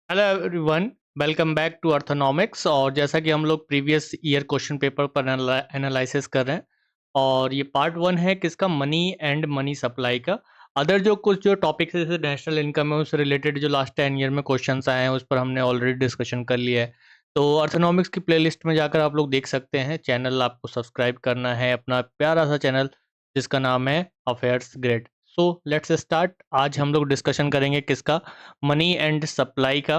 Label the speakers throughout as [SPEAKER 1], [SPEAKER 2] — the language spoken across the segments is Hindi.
[SPEAKER 1] Hello everyone, welcome back to Arthonomics. और जैसा कि हम लोग प्रीवियस ईयर क्वेश्चन पेपर पर एनालिसिस कर रहे हैं, और ये पार्ट वन है किसका, मनी एंड मनी सप्लाई का। अदर जो कुछ जो टॉपिक्स है जैसे नेशनल इनकम है उससे रिलेटेड जो लास्ट 10 ईयर में क्वेश्चंस आए हैं उस पर हमने ऑलरेडी डिस्कशन कर लिया है। तो अर्थोनॉमिक्स की प्लेलिस्ट में जाकर आप लोग देख सकते हैं। चैनल आपको सब्सक्राइब करना है, अपना प्यारा सा चैनल जिसका नाम है affairs grade. So let's start. आज हम लोग डिस्कशन करेंगे किसका, मनी एंड सप्लाई का।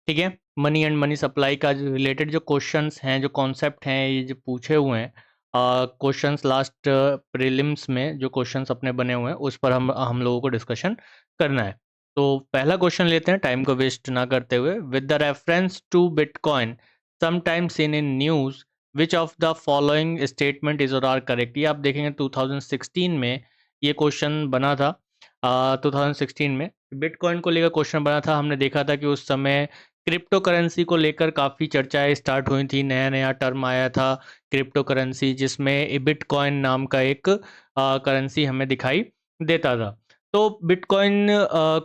[SPEAKER 1] ठीक है, मनी एंड मनी सप्लाई का जो रिलेटेड जो क्वेश्चंस हैं, जो कॉन्सेप्ट हैं, ये जो पूछे हुए हैं क्वेश्चंस लास्ट प्रीलिम्स में जो क्वेश्चंस अपने बने हुए हैं उस पर हम लोगों को डिस्कशन करना है। तो पहला क्वेश्चन लेते हैं टाइम को वेस्ट ना करते हुए। With the reference to bitcoin sometimes in news which of the following statement is और आर करेक्ट। ये आप देखेंगे 2016 में ये क्वेश्चन बना था। 2016 में बिटकॉइन को लेकर क्वेश्चन बना था। हमने देखा था कि उस समय क्रिप्टो करेंसी को लेकर काफ़ी चर्चाएं स्टार्ट हुई थी। नया नया टर्म आया था क्रिप्टो करेंसी, जिसमें बिटकॉइन नाम का एक करेंसी हमें दिखाई देता था। तो बिटकॉइन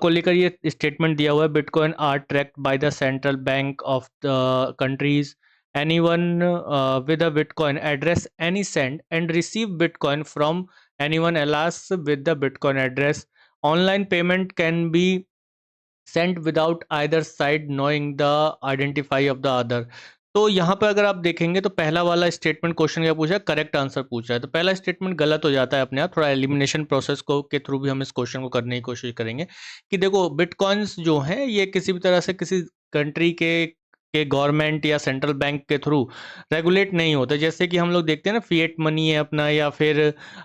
[SPEAKER 1] को लेकर ये स्टेटमेंट दिया हुआ है, bitcoin are tracked by the central bank of the countries. anyone with a bitcoin address any send and receive bitcoin from anyone else with the bitcoin address. Online payment can be sent without either side knowing the identify of the other। तो यहाँ पर अगर आप देखेंगे तो पहला वाला स्टेटमेंट क्वेश्चन क्या पूछा है, करेक्ट आंसर पूछा है। तो पहला स्टेटमेंट गलत हो जाता है अपने आप। थोड़ा एलिमिनेशन प्रोसेस को के थ्रू भी हम इस क्वेश्चन को करने की कोशिश करेंगे कि देखो बिटकॉइंस जो हैं ये किसी भी तरह से किसी कंट्री के गवर्नमेंट या सेंट्रल बैंक के थ्रू रेगुलेट नहीं होते। जैसे कि हम लोग देखते हैं ना, फिएट मनी है अपना, या फिर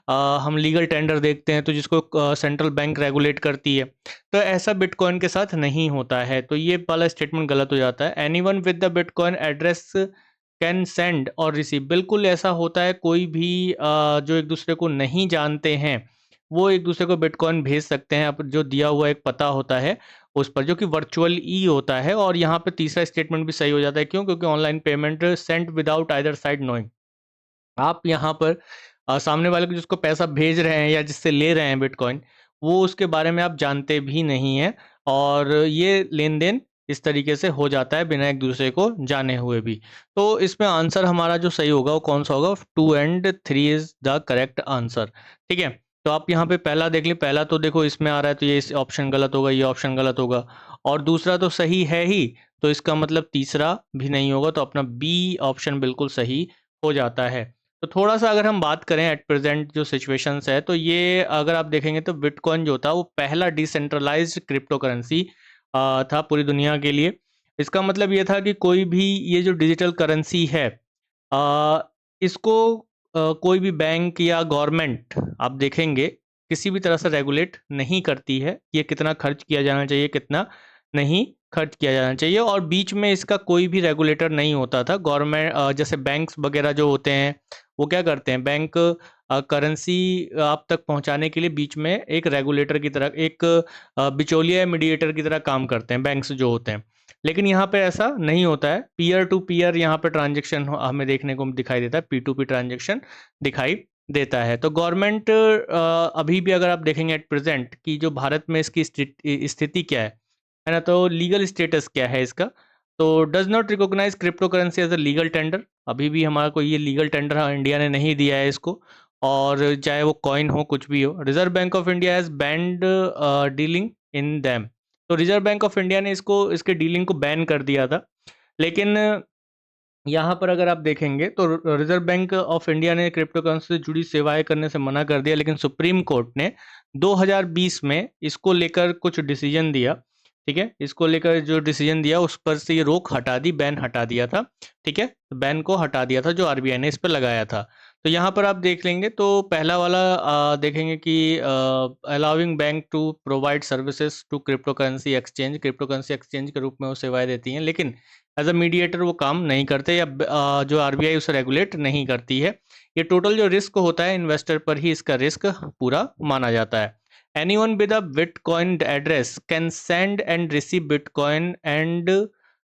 [SPEAKER 1] हम लीगल टेंडर देखते हैं तो जिसको सेंट्रल बैंक रेगुलेट करती है। तो ऐसा बिटकॉइन के साथ नहीं होता है। तो ये वाला स्टेटमेंट गलत हो जाता है। Anyone with the bitcoin address can send और रिसीव, बिल्कुल ऐसा होता है। कोई भी जो एक दूसरे को नहीं जानते हैं वो एक दूसरे को बिटकॉइन भेज सकते हैं। अब जो दिया हुआ एक पता होता है उस पर, जो कि वर्चुअल ई होता है। और यहाँ पे तीसरा स्टेटमेंट भी सही हो जाता है। क्यों? क्योंकि online payment sent without either side knowing. आप यहाँ पर सामने वाले को जिसको पैसा भेज रहे हैं या जिससे ले रहे हैं बिटकॉइन, वो उसके बारे में आप जानते भी नहीं हैं। और ये लेन देन इस तरीके से हो जाता है बिना एक दूसरे को जाने हुए भी। तो इसमें आंसर हमारा जो सही होगा वो कौन सा होगा, 2 and 3 is the correct answer. ठीक है, तो आप यहाँ पे पहला देख लीजिए। पहला तो देखो इसमें आ रहा है तो ये ऑप्शन गलत होगा, ये ऑप्शन गलत होगा। और दूसरा तो सही है ही, तो इसका मतलब तीसरा भी नहीं होगा। तो अपना बी ऑप्शन बिल्कुल सही हो जाता है। तो थोड़ा-सा अगर हम बात करें एट प्रेज़ेंट जो सिचुएशंस है, तो ये अगर आप देखेंगे तो बिटकॉइन जो था वो पहला डिसेंट्रलाइज़्ड क्रिप्टो करेंसी था पूरी दुनिया के लिए। इसका मतलब ये था कि कोई भी ये जो डिजिटल करेंसी है इसको कोई भी बैंक या गवर्नमेंट आप देखेंगे किसी भी तरह से रेगुलेट नहीं करती है। ये कितना खर्च किया जाना चाहिए, कितना नहीं खर्च किया जाना चाहिए। और बीच में इसका कोई भी रेगुलेटर नहीं होता था। गवर्नमेंट जैसे बैंक्स वगैरह जो होते हैं वो क्या करते हैं, बैंक करेंसी आप तक पहुंचाने के लिए बीच में एक रेगुलेटर की तरह, एक बिचौलिया मीडिएटर की तरह काम करते हैं बैंक्स जो होते हैं। लेकिन यहाँ पे ऐसा नहीं होता है। पीयर टू पीयर यहाँ पे ट्रांजेक्शन हमें देखने को दिखाई देता है, पी टू पी ट्रांजेक्शन दिखाई देता है। तो गवर्नमेंट अभी भी अगर आप देखेंगे एट प्रेजेंट कि जो भारत में इसकी स्थिति क्या है ना, तो लीगल स्टेटस क्या है इसका, तो does not recognize crypto currency as a legal tender. अभी भी हमारा कोई ये लीगल टेंडर इंडिया ने नहीं दिया है इसको। और चाहे वो कॉइन हो कुछ भी हो, reserve bank of India has banned dealing in them. तो रिजर्व बैंक ऑफ इंडिया ने इसको, इसके डीलिंग को बैन कर दिया था। लेकिन यहाँ पर अगर आप देखेंगे तो रिजर्व बैंक ऑफ इंडिया ने क्रिप्टो करेंसी से जुड़ी सेवाएं करने से मना कर दिया। लेकिन सुप्रीम कोर्ट ने 2020 में इसको लेकर कुछ डिसीजन दिया। ठीक है, इसको लेकर जो डिसीजन दिया उस पर से ये रोक हटा दी, बैन हटा दिया था। ठीक है, बैन को हटा दिया था जो आरबीआई ने इस पर लगाया था। तो यहाँ पर आप देख लेंगे तो पहला वाला देखेंगे कि allowing bank to provide services to crypto currency exchange, crypto currency exchange के रूप में वो सेवाएं देती हैं। लेकिन एज अ मीडिएटर वो काम नहीं करते, या जो आरबीआई उसे रेगुलेट नहीं करती है। ये टोटल जो रिस्क होता है इन्वेस्टर पर ही इसका रिस्क पूरा माना जाता है। Anyone with a bitcoin address can send and receive bitcoin and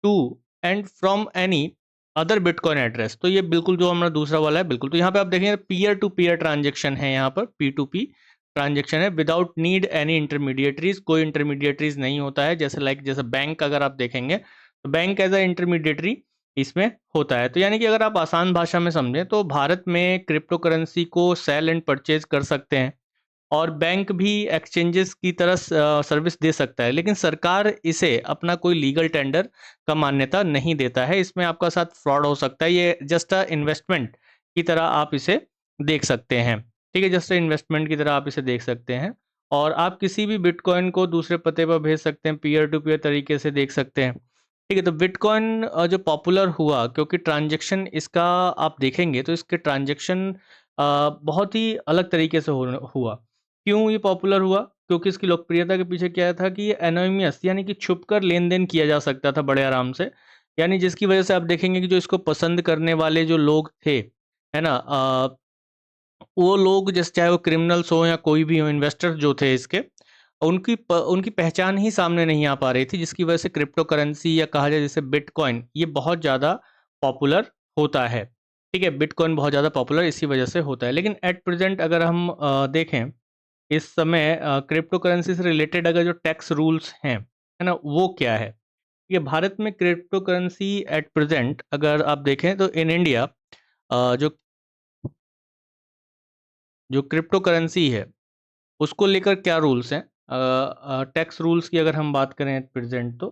[SPEAKER 1] to and from any other bitcoin address. तो ये बिल्कुल जो हमारा दूसरा वाला है बिल्कुल। तो यहाँ पे आप देखेंगे पीयर टू पीयर ट्रांजेक्शन है, यहाँ पर पी टू पी ट्रांजेक्शन है विदाउट नीड एनी इंटरमीडिएटरीज, कोई इंटरमीडिएटरीज नहीं होता है। जैसे बैंक अगर आप देखेंगे तो बैंक एज अ इंटरमीडिएटरी इसमें होता है। तो यानी कि अगर आप आसान भाषा में समझें तो भारत में क्रिप्टो करेंसी को सेल एंड परचेज कर सकते हैं और बैंक भी एक्सचेंजेस की तरह सर्विस दे सकता है, लेकिन सरकार इसे अपना कोई लीगल टेंडर का मान्यता नहीं देता है। इसमें आपका साथ फ्रॉड हो सकता है। ये जस्ट अ इन्वेस्टमेंट की तरह आप इसे देख सकते हैं। ठीक है, जस्ट इन्वेस्टमेंट की तरह आप इसे देख सकते हैं और आप किसी भी बिटकॉइन को दूसरे पते पर भेज सकते हैं, पीयर टू पीयर तरीके से देख सकते हैं। ठीक है, तो बिटकॉइन जो पॉपुलर हुआ क्योंकि ट्रांजैक्शन इसका आप देखेंगे तो इसके ट्रांजैक्शन बहुत ही अलग तरीके से हुआ। क्यों ये पॉपुलर हुआ? क्योंकि इसकी लोकप्रियता के पीछे क्या था कि ये एनोनिमस यानी कि छुपकर लेन-देन किया जा सकता था बड़े आराम से। यानी जिसकी वजह से आप देखेंगे कि जो इसको पसंद करने वाले जो लोग थे, है ना? वो लोग जैसे चाहे वो क्रिमिनल्स हो या कोई भी हो, इन्वेस्टर जो थे इसके, उनकी पहचान ही सामने नहीं आ पा रही थी, जिसकी वजह से क्रिप्टो करेंसी या कहा जाए जैसे बिटकॉइन ये बहुत ज़्यादा पॉपुलर होता है। ठीक है, बिटकॉइन बहुत ज़्यादा पॉपुलर इसी वजह से होता है। लेकिन एट प्रेजेंट अगर हम देखें इस समय क्रिप्टो करेंसी से रिलेटेड अगर जो टैक्स रूल्स हैं, है ना? वो क्या है? ये भारत में क्रिप्टो करेंसी एट प्रेजेंट अगर आप देखें तो इन इंडिया जो जो क्रिप्टो करेंसी है उसको लेकर क्या रूल्स हैं? टैक्स रूल्स की अगर हम बात करें एट प्रेजेंट तो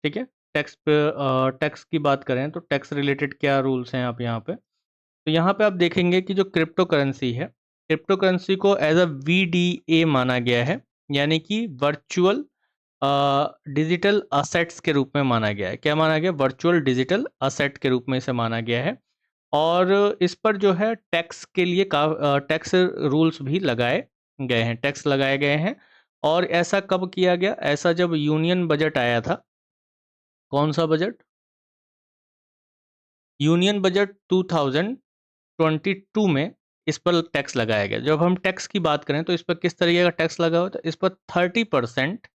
[SPEAKER 1] ठीक है, टैक्स की बात करें तो टैक्स रिलेटेड क्या रूल्स हैं आप यहाँ पे? तो यहाँ पे आप देखेंगे कि जो क्रिप्टो करेंसी है, क्रिप्टो करेंसी को एज अ वीडीए माना गया है, यानी कि वर्चुअल डिजिटल असेट्स के रूप में माना गया है। क्या माना गया? वर्चुअल डिजिटल असेट के रूप में इसे माना गया है और इस पर जो है टैक्स के लिए टैक्स रूल्स भी लगाए गए हैं, टैक्स लगाए गए हैं। और ऐसा कब किया गया? ऐसा जब यूनियन बजट आया था। कौन सा बजट? यूनियन बजट 2022 में इस पर टैक्स लगाया गया। जब हम टैक्स की बात करें तो इस पर किस तरीके का टैक्स लगा हुआ है? तो इस पर 30%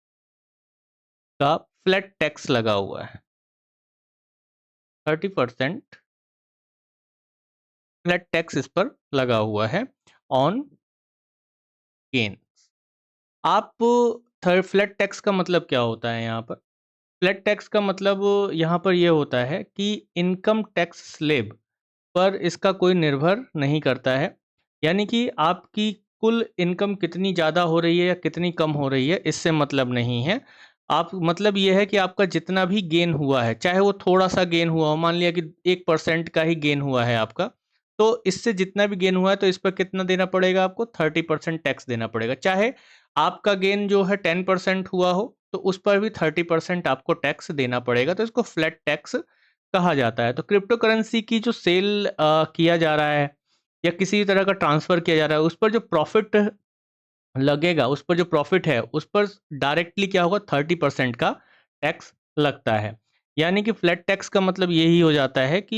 [SPEAKER 1] का फ्लैट टैक्स लगा हुआ है। 30% फ्लैट टैक्स इस पर लगा हुआ है ऑन गेन। आप फ्लैट टैक्स का मतलब क्या होता है यहाँ पर? फ्लैट टैक्स का मतलब यहाँ पर ये होता है कि इनकम टैक्स स्लैब पर इसका कोई निर्भर नहीं करता है। यानी कि आपकी कुल इनकम कितनी ज़्यादा हो रही है या कितनी कम हो रही है, इससे मतलब नहीं है। आप मतलब ये है कि आपका जितना भी गेन हुआ है, चाहे वो थोड़ा-सा गेन हुआ हो, मान लिया कि 1% का ही गेन हुआ है आपका, तो इससे जितना भी गेन हुआ है, तो इस पर कितना देना पड़ेगा आपको? 30% टैक्स देना पड़ेगा। चाहे आपका गेन जो है 10% हुआ हो, तो उस पर भी 30% आपको टैक्स देना पड़ेगा। तो इसको फ्लैट टैक्स कहा जाता है। तो क्रिप्टो करेंसी की जो सेल किया जा रहा है या किसी तरह का ट्रांसफ़र किया जा रहा है, उस पर जो प्रॉफ़िट लगेगा, उस पर जो प्रॉफ़िट है, उस पर डायरेक्टली क्या होगा? 30% का टैक्स लगता है। यानी कि फ्लैट टैक्स का मतलब यही हो जाता है कि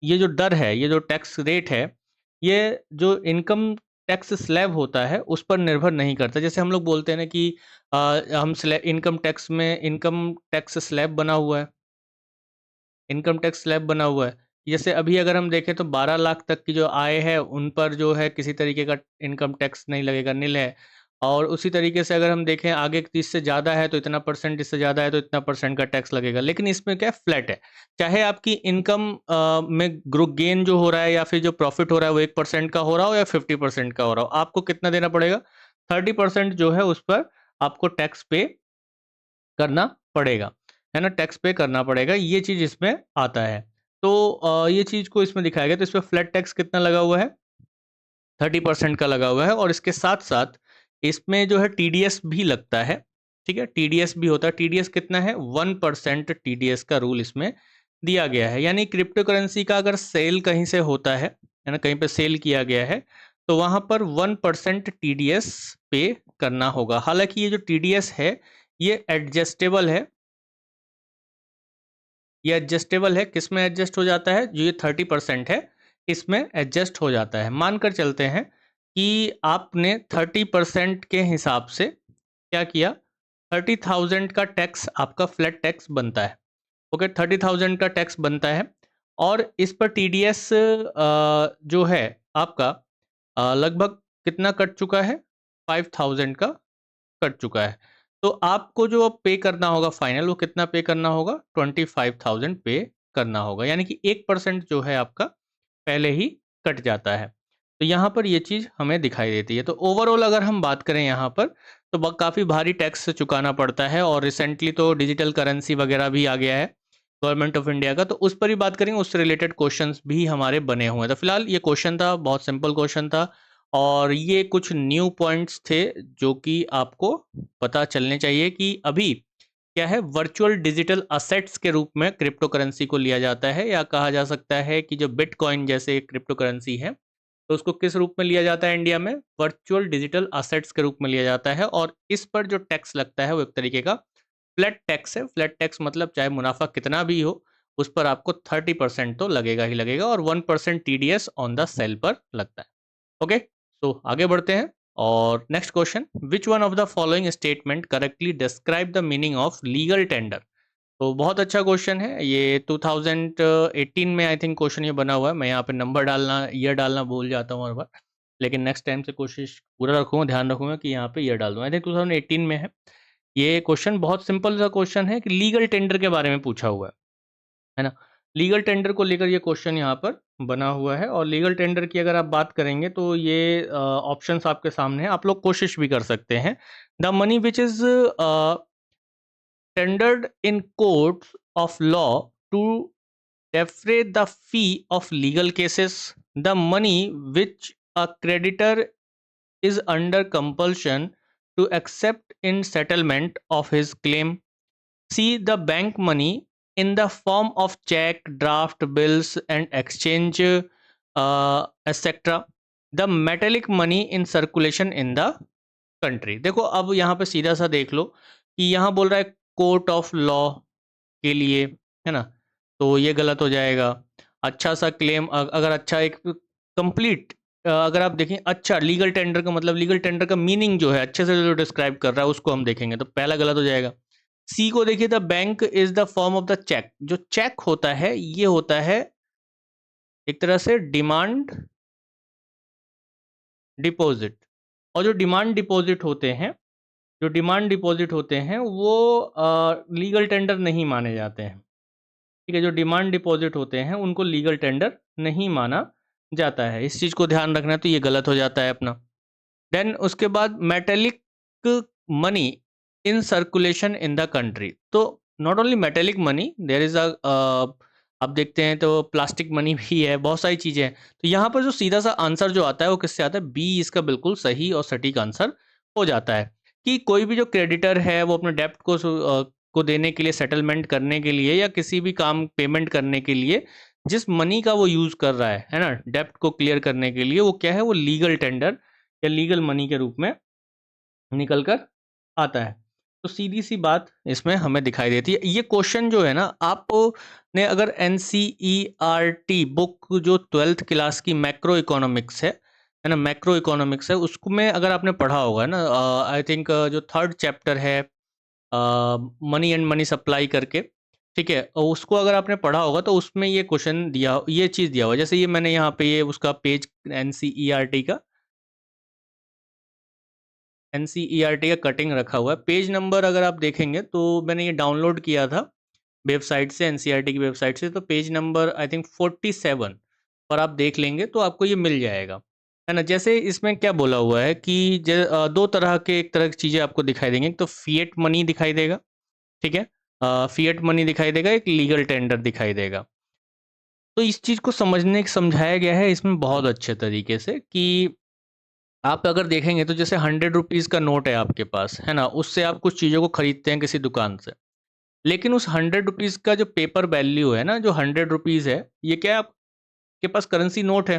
[SPEAKER 1] ये जो दर है, ये जो टैक्स रेट है, ये जो इनकम टैक्स स्लैब होता है, उस पर निर्भर नहीं करता। जैसे हम लोग बोलते हैं ना कि हम इनकम टैक्स स्लैब बना हुआ है। इनकम टैक्स स्लैब बना हुआ है। जैसे अभी अगर हम देखें तो 12 लाख तक की जो आय है, उन पर जो है किसी तरीके का इनकम टैक्स नहीं लगेगा, निल है। और उसी तरीके से अगर हम देखें आगे 30 से ज़्यादा है तो इतना परसेंट, इससे ज़्यादा है तो इतना परसेंट का टैक्स लगेगा। लेकिन इसमें क्या है? फ्लैट है। चाहे आपकी इनकम में ग्रो गेन जो हो रहा है या फिर जो प्रॉफ़िट हो रहा है वो 1% का हो रहा हो या 50% का हो रहा हो, आपको कितना देना पड़ेगा? 30% जो है उस पर आपको टैक्स पे करना पड़ेगा, है ना? टैक्स पे करना पड़ेगा, ये चीज़ इसमें आता है। तो ये चीज़ को इसमें दिखाया गया, तो इसमें फ्लैट टैक्स कितना लगा हुआ है? 30% का लगा हुआ है और इसके साथ-साथ इसमें जो है टीडीएस भी लगता है, ठीक है? टीडीएस भी होता है, टीडीएस कितना है? 1% टीडीएस का रूल इसमें दिया गया है। यानी क्रिप्टो करेंसी का अगर सेल कहीं से होता है ना? कहीं पे सेल किया गया है, तो वहाँ पर 1% टीडीएस पे करना होगा। हालाँकि ये जो टीडीएस है, ये एडजस्टेबल है। ये एडजस्टेबल है, किसमें एडजस्ट हो जाता है? जो ये 30% है, इसमें एडजस्ट हो जाता है। मानकर चलते हैं कि आपने 30% के हिसाब से क्या किया? 30,000 का टैक्स आपका फ्लैट टैक्स बनता है। ओके, 30,000 का टैक्स बनता है और इस पर टीडीएस जो है आपका लगभग कितना कट चुका है, 5000 का कट चुका है। तो आपको जो अब पे करना होगा फाइनल, वो कितना पे करना होगा, 25,000 पे करना होगा, यानी कि 1% जो है आपका पहले ही कट जाता है। तो यहाँ पर ये चीज़ हमें दिखाई देती है। तो ओवरऑल अगर हम बात करें यहाँ पर, तो काफ़ी भारी टैक्स चुकाना पड़ता है, और रिसेंटली तो डिजिटल करेंसी वगैरह भी आ गया है गवर्नमेंट ऑफ इंडिया का, तो उस पर ही बात करेंगे, उससे रिलेटेड क्वेश्चंस भी हमारे बने हुए हैं। तो फिलहाल ये क्वेश्चन था, बहुत सिंपल क्वेश्चन था, और ये कुछ न्यू पॉइंट्स थे जो कि आपको पता चलने चाहिए कि अभी क्या है, वर्चुअल डिजिटल असेट्स के रूप में क्रिप्टो करेंसी को लिया जाता है, या कहा जा सकता है कि जो बिटकॉइन जैसे क्रिप्टो करेंसी है, तो उसको किस रूप में लिया जाता है इंडिया में, वर्चुअल डिजिटल असेट्स के रूप में लिया जाता है। और इस पर जो टैक्स लगता है वो एक तरीके का फ्लैट टैक्स है। फ्लैट टैक्स मतलब चाहे मुनाफा कितना भी हो, उस पर आपको 30% तो लगेगा ही लगेगा, और 1% TDS ऑन द सेल पर लगता है। ओके, सो आगे बढ़ते हैं। और next question, which one of the following statement correctly describe the meaning of legal tender. तो बहुत अच्छा क्वेश्चन है ये, 2018 में आई थिंक क्वेश्चन ये बना हुआ है। मैं यहाँ पे नंबर डालना, ईयर डालना भूल जाता हूँ हर बार, लेकिन नेक्स्ट टाइम से कोशिश पूरा रखूँगा, ध्यान रखूँगा कि यहाँ पे ईयर डाल दूँ। आई थिंक 2018 में है ये क्वेश्चन। बहुत सिंपल सा क्वेश्चन है कि लीगल टेंडर के बारे में पूछा हुआ है ना। लीगल टेंडर को लेकर ये क्वेश्चन यहाँ पर बना हुआ है, और लीगल टेंडर की अगर आप बात करेंगे तो ये ऑप्शंस आपके सामने है, आप लोग कोशिश भी कर सकते हैं। The money which is tendered in courts of law to defray the fee of legal cases, the money which a creditor is under compulsion to accept in settlement of his claim. C. The bank money in the form of check, draft, bills, and exchange, etc. The metallic money in circulation in the country. देखो अब यहाँ पे सीधा सा देख लो कि यहाँ बोल रहा है कोर्ट ऑफ लॉ के लिए, है ना, तो ये गलत हो जाएगा। अच्छा सा क्लेम, अगर अच्छा एक कंप्लीट, अगर आप देखें अच्छा लीगल टेंडर का मतलब, लीगल टेंडर का मीनिंग जो है अच्छे से जो डिस्क्राइब कर रहा है उसको हम देखेंगे, तो पहला गलत हो जाएगा। सी को देखिए, the bank is the form of the cheque. जो चेक होता है ये होता है एक तरह से डिमांड डिपॉजिट, और जो डिमांड डिपॉजिट होते हैं, जो डिमांड डिपॉजिट होते हैं वो लीगल टेंडर नहीं माने जाते हैं। ठीक है, जो डिमांड डिपॉजिट होते हैं उनको लीगल टेंडर नहीं माना जाता है, इस चीज़ को ध्यान रखना है। तो ये गलत हो जाता है अपना। देन उसके बाद metallic money in circulation in the country. तो not only metallic money, there is a, आप देखते हैं तो प्लास्टिक मनी भी है, बहुत सारी चीज़ें हैं। तो यहाँ पर जो सीधा सा आंसर जो आता है वो किससे आता है, बी इसका बिल्कुल सही और सटीक आंसर हो जाता है कि कोई भी जो क्रेडिटर है वो अपने डेप्ट को देने के लिए, सेटलमेंट करने के लिए, या किसी भी काम पेमेंट करने के लिए जिस मनी का वो यूज़ कर रहा है ना, डेप्ट को क्लियर करने के लिए, वो क्या है, वो लीगल टेंडर या लीगल मनी के रूप में निकल कर आता है। तो सीधी सी बात इसमें हमें दिखाई देती है। ये क्वेश्चन जो है ना, आपने अगर NCERT बुक जो 12th क्लास की मैक्रो इकोनॉमिक्स है ना, मैक्रो इकोनॉमिक्स है, उसमें अगर आपने पढ़ा होगा ना, आई थिंक जो 3rd चैप्टर है मनी एंड मनी सप्लाई करके, ठीक है, और उसको अगर आपने पढ़ा होगा तो उसमें ये क्वेश्चन दिया, ये चीज़ दिया हुआ, जैसे ये मैंने यहाँ पे ये उसका पेज NCERT का NCERT का कटिंग रखा हुआ है। पेज नंबर अगर आप देखेंगे तो मैंने ये डाउनलोड किया था वेबसाइट से, NCERT की वेबसाइट से, तो पेज नंबर आई थिंक 47 पर आप देख लेंगे तो आपको ये मिल जाएगा, है ना। जैसे इसमें क्या बोला हुआ है कि दो तरह के, एक तरह की चीज़ें आपको दिखाई देंगी, एक तो फिएट मनी दिखाई देगा, ठीक है, फिएट मनी दिखाई देगा, एक लीगल टेंडर दिखाई देगा। तो इस चीज़ को समझाया गया है इसमें बहुत अच्छे तरीके से कि आप अगर देखेंगे तो जैसे 100 रुपीज़ का नोट है आपके पास, है ना, उससे आप कुछ चीज़ों को खरीदते हैं किसी दुकान से, लेकिन उस 100 रुपीज़ का जो पेपर वैल्यू है ना, जो 100 रुपीज़ है, ये क्या आपके पास करेंसी नोट है?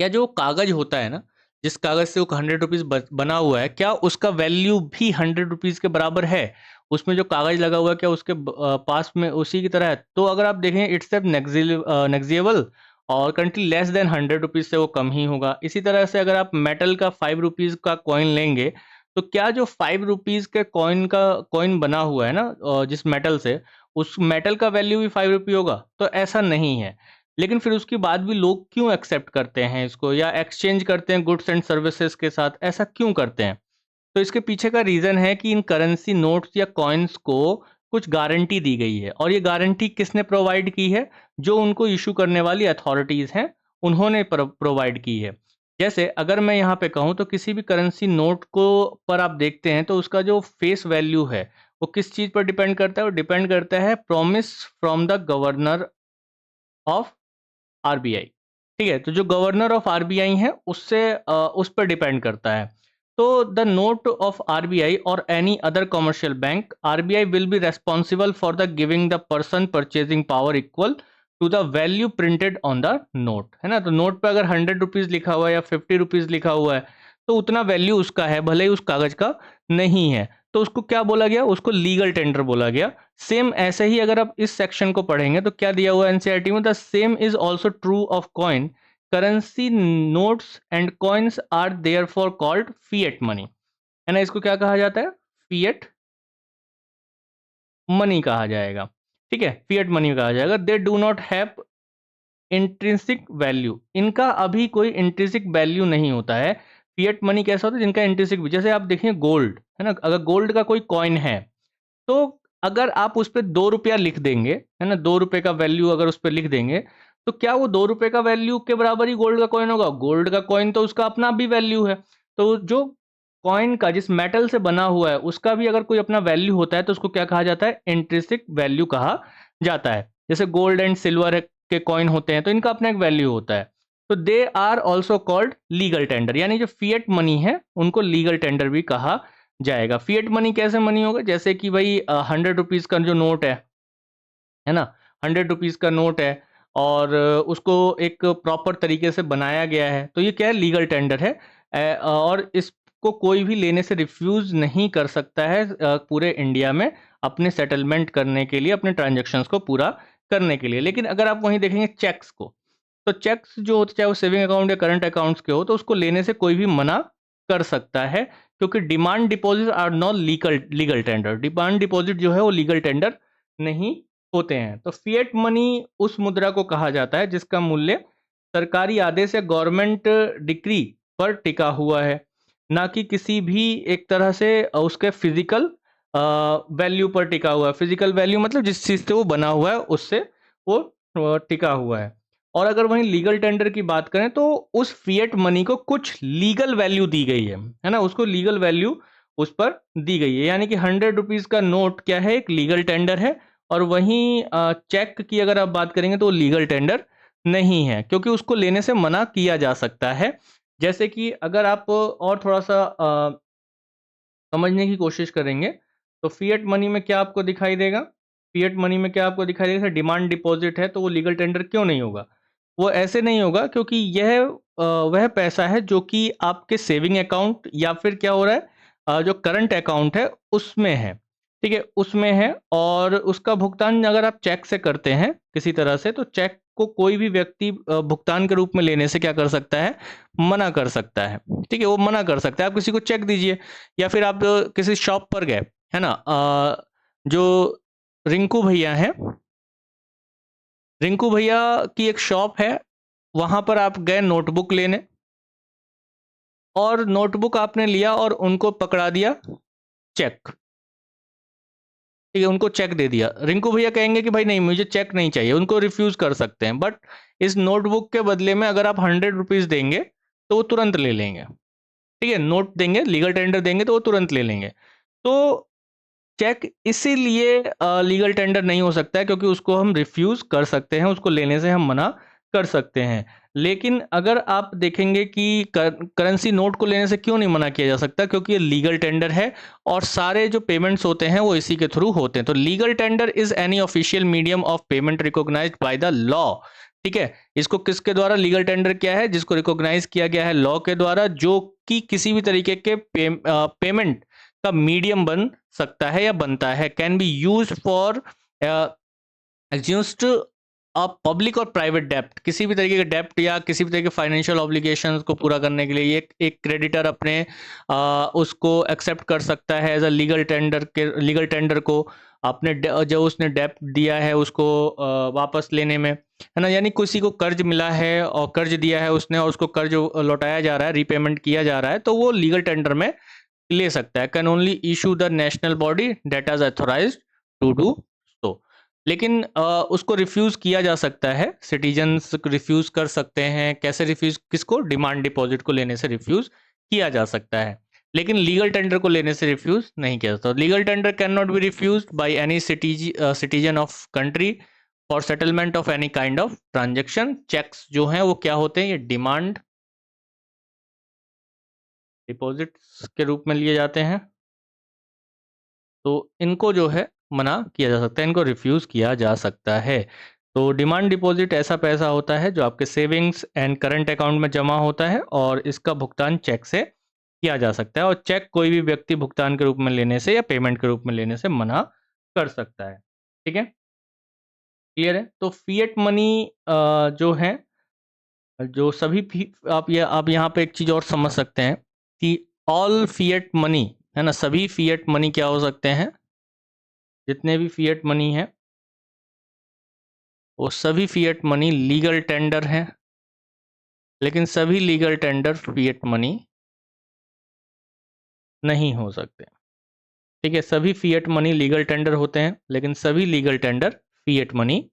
[SPEAKER 1] क्या जो कागज़ होता है ना, जिस कागज़ से वो 100 रुपीज़ बना हुआ है, क्या उसका वैल्यू भी 100 रुपीज़ के बराबर है? उसमें जो कागज़ लगा हुआ है क्या उसके पास में उसी की तरह है? तो अगर आप देखें इट्स नेग्ज़िएबल, और कंट्री लेस देन 100 रुपीज़ से वो कम ही होगा। इसी तरह से अगर आप मेटल का 5 रुपीज़ का कॉइन लेंगे, तो क्या जो 5 रुपीज़ के कॉइन बना हुआ है ना, जिस मेटल से, उस मेटल का वैल्यू भी 5 रुपये होगा? तो ऐसा नहीं है। लेकिन फिर उसके बाद भी लोग क्यों एक्सेप्ट करते हैं इसको या एक्सचेंज करते हैं गुड्स एंड सर्विसेज के साथ, ऐसा क्यों करते हैं? तो इसके पीछे का रीज़न है कि इन करेंसी नोट्स या कॉइन्स को कुछ गारंटी दी गई है, और ये गारंटी किसने प्रोवाइड की है? जो उनको इशू करने वाली अथॉरिटीज़ हैं, उन्होंने प्रोवाइड की है। जैसे अगर मैं यहाँ पे कहूँ तो किसी भी करेंसी नोट को पर आप देखते हैं तो उसका जो फेस वैल्यू है, वो किस चीज़ पर डिपेंड करता है? वो डिपेंड करता है promise from the governor of RBI. ठीक है, तो जो गवर्नर ऑफ आरबीआई हैं उससे उस पर डिपेंड करता है। तो द नोट ऑफ आरबीआई और any other commercial bank, RBI will be responsible for the giving the person purchasing power equal to the value printed on the note, है ना? तो नोट पे अगर 100 रुपीज़ लिखा हुआ है या 50 रुपीज़ लिखा हुआ है, तो उतना वैल्यू उसका है, भले ही उस कागज का नहीं है। तो उसको क्या बोला गया? उसको लीगल टेंडर बोला गया। सेम ऐसे ही अगर आप इस सेक्शन को पढ़ेंगे तो क्या दिया हुआ है एनसीईआरटी में? The same is also true of coin, currency notes and coins are therefore called fiat money, है ना? इसको क्या कहा जाता है? फिएट मनी कहा जाएगा। ठीक है, फिएट मनी कहा जाएगा। They do not have intrinsic value, इनका अभी कोई इंट्रिंसिक वैल्यू नहीं होता है। फिएट मनी कैसा होता है? जिनका इंट्रिंसिक, जैसे आप देखें गोल्ड, है ना? अगर गोल्ड का कोई कॉइन है तो अगर आप उस पे 2 रुपया लिख देंगे, है ना? 2 रुपए का वैल्यू अगर उस पे लिख देंगे, तो क्या वो 2 रुपए का वैल्यू के बराबर ही गोल्ड का कॉइन होगा? गोल्ड का कॉइन तो उसका अपना भी वैल्यू है। तो जो कॉइन का जिस मेटल से बना हुआ है, उसका भी अगर कोई अपना वैल्यू होता है, तो उसको क्या कहा जाता है? इंट्रिंसिक वैल्यू कहा जाता है। जैसे गोल्ड एंड सिल्वर के कॉइन होते हैं, तो इनका अपना एक वैल्यू होता है। तो they are also called legal tender, यानी जो फिएट मनी है, उनको लीगल टेंडर भी कहा जाएगा। फिएट मनी कैसे मनी होगा? जैसे कि भाई 100 रुपीज़ का जो नोट है ना? 100 रुपीज़ का नोट है और उसको एक प्रॉपर तरीके से बनाया गया है, तो ये क्या है? लीगल टेंडर है। और इसको कोई भी लेने से रिफ्यूज़ नहीं कर सकता है पूरे इंडिया में अपने सेटलमेंट करने के लिए, अपने ट्रांज़ैक्शंस को पूरा करने के लिए। लेकिन अगर आप वहीं देखेंगे चेक्स को, तो चेक्स जो होते हैं, चाहे वो सेविंग अकाउंट या करंट अकाउंट्स के हो, तो उसको लेने से कोई भी मना कर सकता है, क्योंकि demand deposit are not legal legal tender. Demand deposit जो है वो लीगल टेंडर नहीं होते हैं। तो फिएट मनी उस मुद्रा को कहा जाता है जिसका मूल्य सरकारी आदेश या गवर्नमेंट डिक्री पर टिका हुआ है, ना कि किसी भी एक तरह से उसके फिजिकल वैल्यू पर टिका हुआ है। फिजिकल वैल्यू मतलब जिस चीज़ से वो बना हुआ है उससे वो टिका हुआ है। और अगर वहीं लीगल टेंडर की बात करें तो उस फिएट मनी को कुछ लीगल वैल्यू दी गई है ना? उसको लीगल वैल्यू उस पर दी गई है, यानी कि 100 रुपीज़ का नोट क्या है? एक लीगल टेंडर है। और वहीं चेक की अगर आप बात करेंगे तो वो लीगल टेंडर नहीं है, क्योंकि उसको लेने से मना किया जा सकता है। जैसे कि अगर आप और थोड़ा-सा समझने की कोशिश करेंगे, तो फिएट मनी में क्या आपको दिखाई देगा? फिएट मनी में क्या आपको दिखाई देगा? डिमांड डिपॉज़िट है, तो वो लीगल टेंडर क्यों नहीं होगा? वो ऐसे नहीं होगा क्योंकि यह वह पैसा है जो कि आपके सेविंग अकाउंट या फिर क्या हो रहा है, जो करंट अकाउंट है उसमें है, ठीक है? उसमें है, और उसका भुगतान अगर आप चेक से करते हैं किसी तरह से, तो चेक को कोई भी व्यक्ति भुगतान के रूप में लेने से क्या कर सकता है? मना कर सकता है, ठीक है? वो मना कर सकता है। आप किसी को चेक दीजिए, या फिर आप किसी शॉप पर गए, है ना? जो रिंकू भैया हैं, रिंकू भैया की एक शॉप है, वहाँ पर आप गए नोटबुक लेने, और नोटबुक आपने लिया और उनको पकड़ा दिया चेक, ठीक है? उनको चेक दे दिया। रिंकू भैया कहेंगे कि भाई नहीं, मुझे चेक नहीं चाहिए, उनको रिफ्यूज़ कर सकते हैं। बट इस नोटबुक के बदले में अगर आप 100 रुपीज़ देंगे, तो वो तुरंत ले लेंगे, ठीक है? नोट देंगे, लीगल टेंडर देंगे तो वो तुरंत ले लेंगे। तो चेक इसीलिए लीगल टेंडर नहीं हो सकता है क्योंकि उसको हम रिफ्यूज़ कर सकते हैं, उसको लेने से हम मना कर सकते हैं। लेकिन अगर आप देखेंगे कि करेंसी नोट को लेने से क्यों नहीं मना किया जा सकता? क्योंकि ये लीगल टेंडर है और सारे जो पेमेंट्स होते हैं वो इसी के थ्रू होते हैं। तो legal tender is any official medium of payment recognized by the law, ठीक है? इसको किसके द्वारा लीगल टेंडर क्या है? जिसको रिकॉग्नाइज़ किया गया है लॉ के द्वारा, जो कि किसी भी तरीके के पेमेंट का मीडियम बन सकता है या बनता है। Can be used for exempt a public और प्राइवेट डेब्ट, किसी भी तरीके के डेब्ट या किसी भी तरह के फाइनेंशियल ऑब्लिगेशंस को पूरा करने के लिए एक क्रेडिटर अपने उसको एक्सेप्ट कर सकता है एज अ लीगल टेंडर को, आपने जो उसने डेप्ट दिया है उसको वापस लेने में, है ना, यानी किसी को कर्ज मिला है और कर्ज दिया है उसने और उसको कर्ज लौटाया जा रहा है, रीपेमेंट किया जा रहा है, तो वो लीगल टेंडर में ले सकता है। Can only issue the national body that is authorized to do so. लेकिन उसको रिफ्यूज किया जा सकता है, सिटीजन्स रिफ्यूज कर सकते हैं। कैसे रिफ्यूज, किसको, डिमांड डिपॉजिट को लेने से रिफ्यूज किया जा सकता है, लेकिन लीगल टेंडर को लेने से रिफ्यूज नहीं किया जाता। Legal tender can not be refuse by any citizen of country for settlement of any kind of transaction. Cheques जो हैं वो क्या होते हैं, ये डिमांड डिपॉजिट्स के रूप में लिए जाते हैं, तो इनको जो है मना किया जा सकता है, इनको रिफ्यूज़ किया जा सकता है। तो डिमांड डिपॉजिट ऐसा पैसा होता है जो आपके सेविंग्स एंड करंट अकाउंट में जमा होता है और इसका भुगतान चेक से किया जा सकता है, और चेक कोई भी व्यक्ति भुगतान के रूप में लेने से या पेमेंट के रूप में लेने से मना कर सकता है। ठीक है, क्लियर है? तो फिएट मनी जो है, जो सभी आप यहाँ पे एक चीज़ और समझ सकते हैं कि ऑल फिएट मनी, है ना, सभी फिएट मनी क्या हो सकते हैं, जितने भी फिएट मनी हैं वो सभी फिएट मनी लीगल टेंडर हैं, लेकिन सभी लीगल टेंडर फिएट मनी नहीं हो सकते। ठीक है, सभी फिएट मनी लीगल टेंडर होते हैं, लेकिन सभी लीगल टेंडर फिएट मनी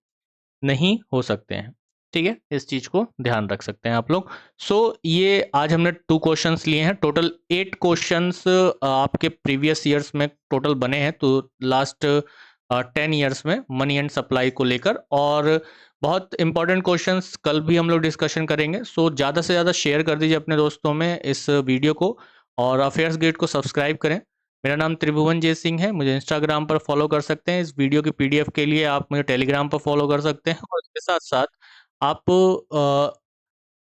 [SPEAKER 1] नहीं हो सकते हैं। ठीक है, इस चीज़ को ध्यान रख सकते हैं आप लोग। सो ये आज हमने 2 क्वेश्चंस लिए हैं, टोटल 8 क्वेश्चंस आपके प्रीवियस ईयर्स में टोटल बने हैं, तो लास्ट 10 ईयर्स में मनी एंड सप्लाई को लेकर, और बहुत इंपॉर्टेंट क्वेश्चंस कल भी हम लोग डिस्कशन करेंगे। सो ज़्यादा से ज़्यादा शेयर कर दीजिए अपने दोस्तों में इस वीडियो को, और अफेयर्स गेट को सब्सक्राइब करें। मेरा नाम त्रिभुवन जय सिंह है, मुझे इंस्टाग्राम पर फॉलो कर सकते हैं। इस वीडियो की पीडीएफ के लिए आप मुझे टेलीग्राम पर फॉलो कर सकते हैं, और इसके साथ साथ आप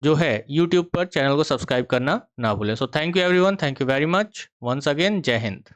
[SPEAKER 1] जो है यूट्यूब पर चैनल को सब्सक्राइब करना ना भूलें। So thank you everyone, thank you very much once again, जय हिंद।